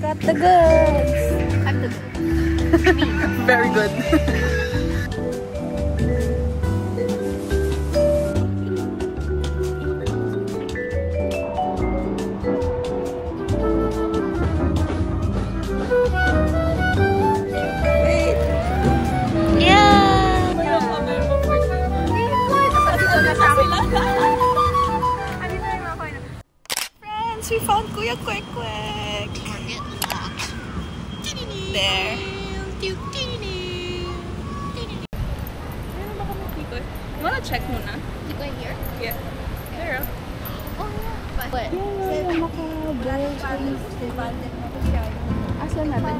Got the goods. I'm the good. Very good. Friends, we found Kuya Kwek Kwek. There. You wanna check muna? Did I hear? Yeah. There. Oh, yeah. But Aslan natin,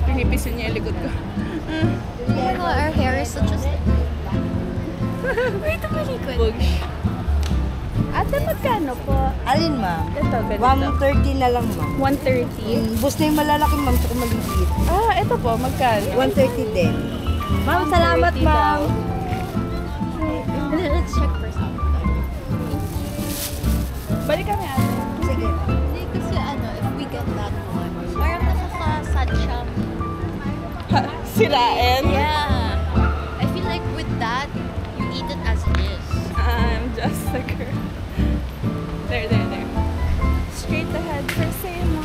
pinipisin niya yung likod ko. oh my god, our hair is such a wait, tumalikod. Bugs. Ate, magkano po? Alin, ma'am? Ito, ganito. 130 na lang, ma'am. 130. Bus na yung malalaki, ma'am, tsaka maliliit. Ah, ito po, magkano? 130 din. Ma'am, salamat, ma'am. Let's check for something. Balik kami, ate. Sige. Hindi kasi if we get that one, parang nakaka-sad siya. Sirain? Yeah. I feel like with that, you eat it as it is. I'm just a girl. There. Straight ahead for Sema.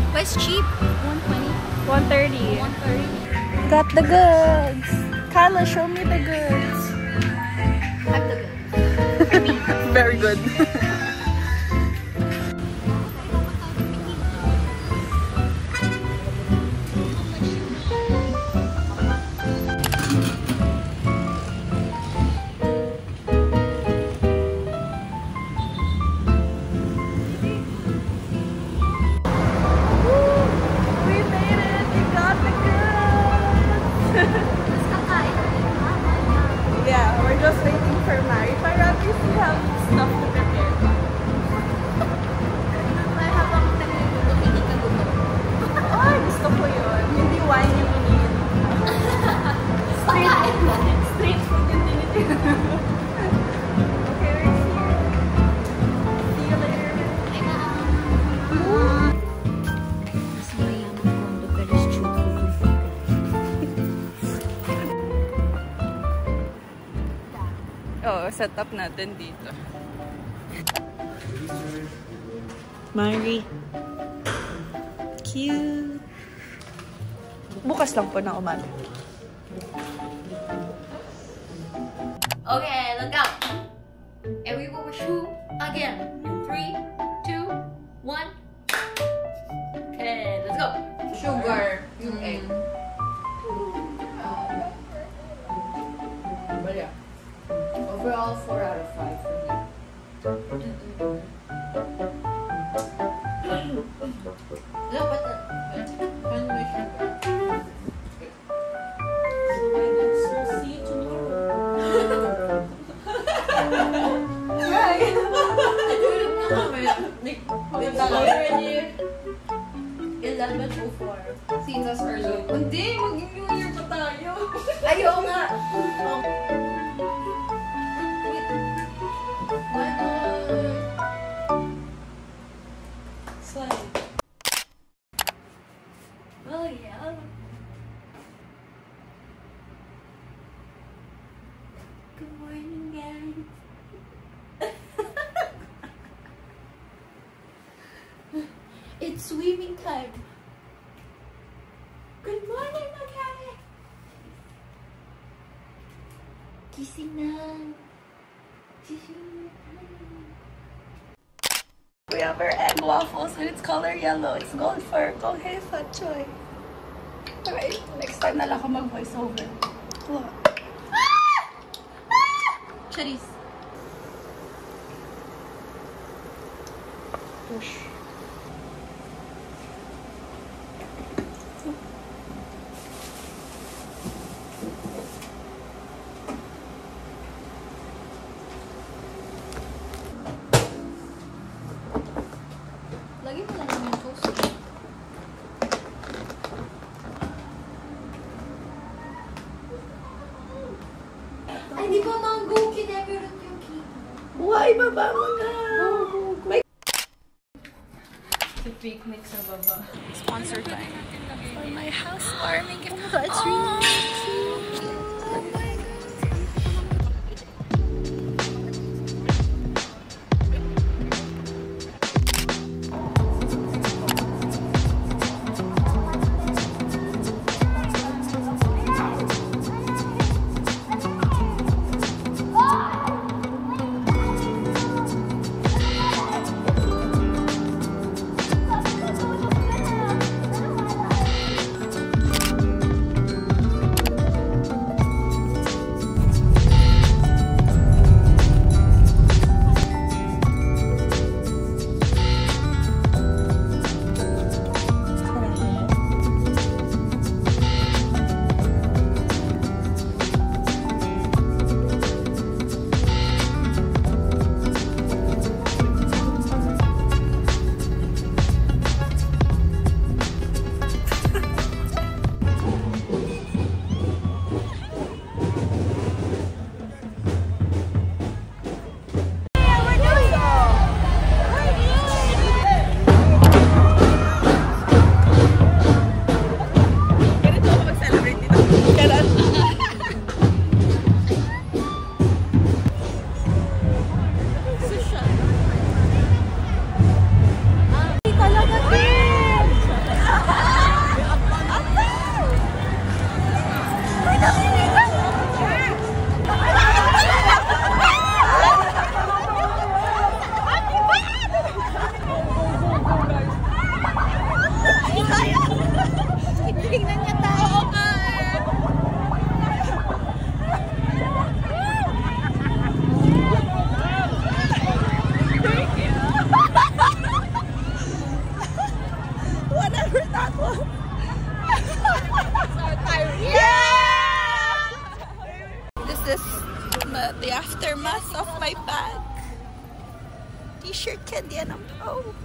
But it's cheap. 120. 130. 130. Got the goods. Kyla, show me the goods. I'm the good. Very good. Yeah, we're just waiting for Mari. Para at least we have stuff to prepare. May habang nalilito, hindi ka gutom. Ay, gusto ko yun. Hindi wine yung iniin. Street food yung tinitin. Okay, we're here. See you later. Mas mayaman kondo, pero street food. Oo, set up natin dito. Mari. Cute. Bukas lang po ng umaga. Okay, let's go. And we will shoot again. In 3, 2, 1. Okay, let's go. Sugar, yung egg. But yeah, overall 4 out of 5 for me. No, but When we sugar. So see you tomorrow. right. It's already 11:04. Seems us early. Hindi, mag-New Year pa tayo. Ayaw nga. Slide. Oh yeah. Good morning, guys. It's swimming time. Good morning, Magari. Kissing na. We have our egg waffles and it's color yellow. It's gold for Go Hey Fat Choy. Alright, next time na lang ako mag-voice over. Look. Cherries. Push. Lagi mo lang yung toast. Ay, di ba mango? Kinemerot yung cake. Why, baba mo na? May... Sa picnic sa baba. Sponsor time for my housewarming gift. It's really cute. Oh my God. The aftermath of my bag. T-shirt, candy, and oh.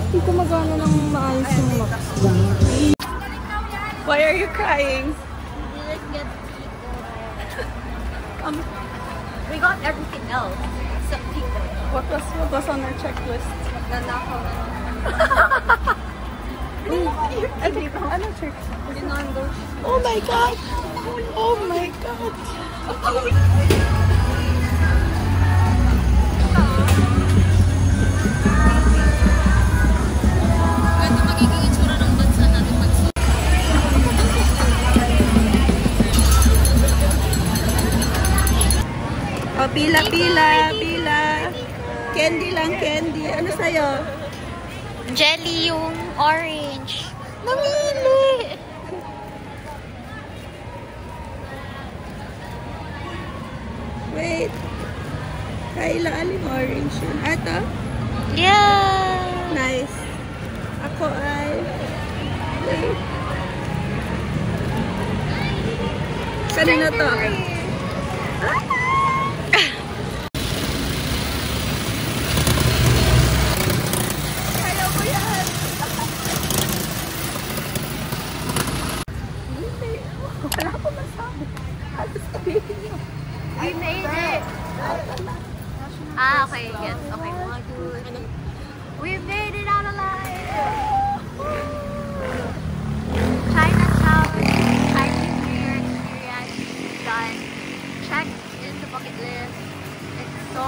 Hindi ko magana ng maayos yung max. Why are you crying? We got everything else except Pico. What was on our checklist? Nanakaw na. Ano check? Rinaldo. Oh my God! Oh my God! Ganda magiging itsura ng bansa natin pag Oh, pila. Candy lang, candy. Ano sa'yo? jelly yung orange. Namili! Wait. Kayla, aling orange yun? Ato? Yeah! Nice. Ako ay... Wait. Kanina to? Kaya ko yan! Hindi. Wala ko masabi. Halos sabihin niyo. We made it! Ah, okay. Yes. Okay. We made it out alive! Chinatown, Chinese New Year experience done. Check in the bucket list. It's so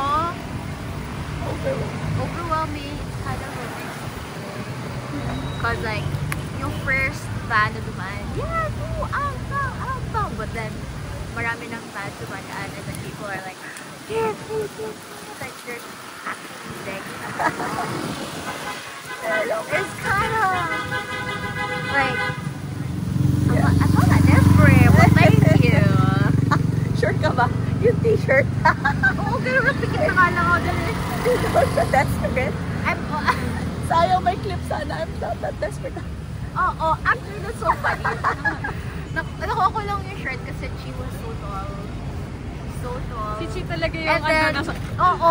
overwhelming. It's kind of a mix. Cause like, yung first van na dumaan, yeah, go, out. But then, marami ng fans dumaan and then people are like, yes, please. Like, there's actually begging. It's kind of like, I found that desperate, but thank you. Sure ka ba? Yung t-shirt. Oo, pero napikit na nga lang ako dali. Sa desperate. I'm, Sayang may clip sana. I'm not that desperate. oh, actually that's so funny. Nakuha ko lang yung shirt kasi she was so tall. So, Soto. Si Chi talaga yung And then, nasa... oo.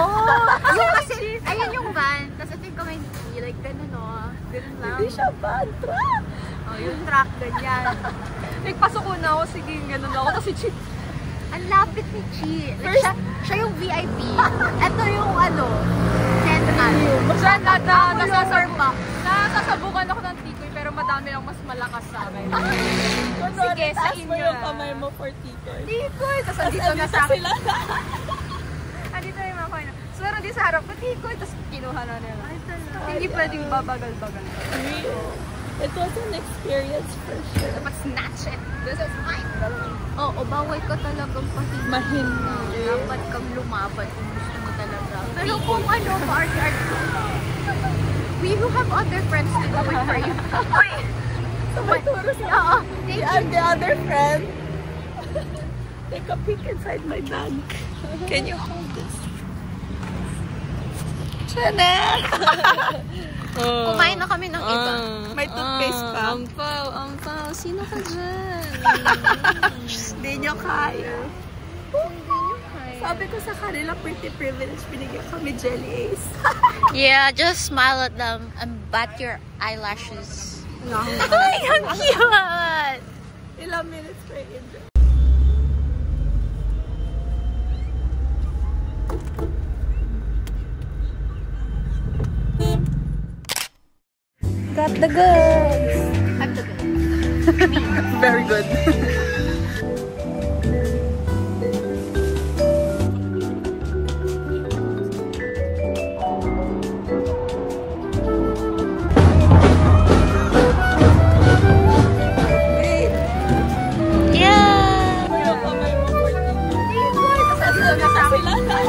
Yung kasi, ayun yung van. Tapos ito yung kamay ni Chi. Like, ganun o. Ganun lang. Hindi siya van, truck. Oh, yung truck, ganyan. Nagpasok ko na ako, sige, ganun ako. Tapos si Chi, Ang lapit ni Chi. Like, siya yung VIP. Ito yung ano, central. siya Lower pa. nasasabukan ako ng tikoy, pero madami lang mas malakas sa akin. Sige, sa taas mo inyo yung na. kamay mo for tikoy. Tikoy. Tapos Tapos andito na sa akin. sila. Andito na yung mga coin. So, meron din sa harap ko, tikoy, tapos kinuha na nila. Ay, talaga. Hindi pwedeng babagal-bagal. It was an experience for sure. Dapat snatch it. This is mine. Oo, bawal ka talagang pahinga. Mahina. Dapat kang lumaban kung gusto mo talaga. Pero kung ano, party-art we will have other friends to do it for you. So, maturo siya. Oo, thank you. And the other friend. Take a peek inside my bag. Can you hold this? Chanel! Kumain na kami ng iba. May toothpaste pa. Ampaw. Sino ka dyan? Hindi nyo kaya. Sabi ko sa kanila, pretty privilege. Binigyan kami jelly ace. Yeah, just smile at them and bat your eyelashes. Ay, ang cute! Ilang minutes pa in. Got the goods! I'm the good. Very good. Yeah! Yung kamay mo for tikoy. Tapos andito na sila.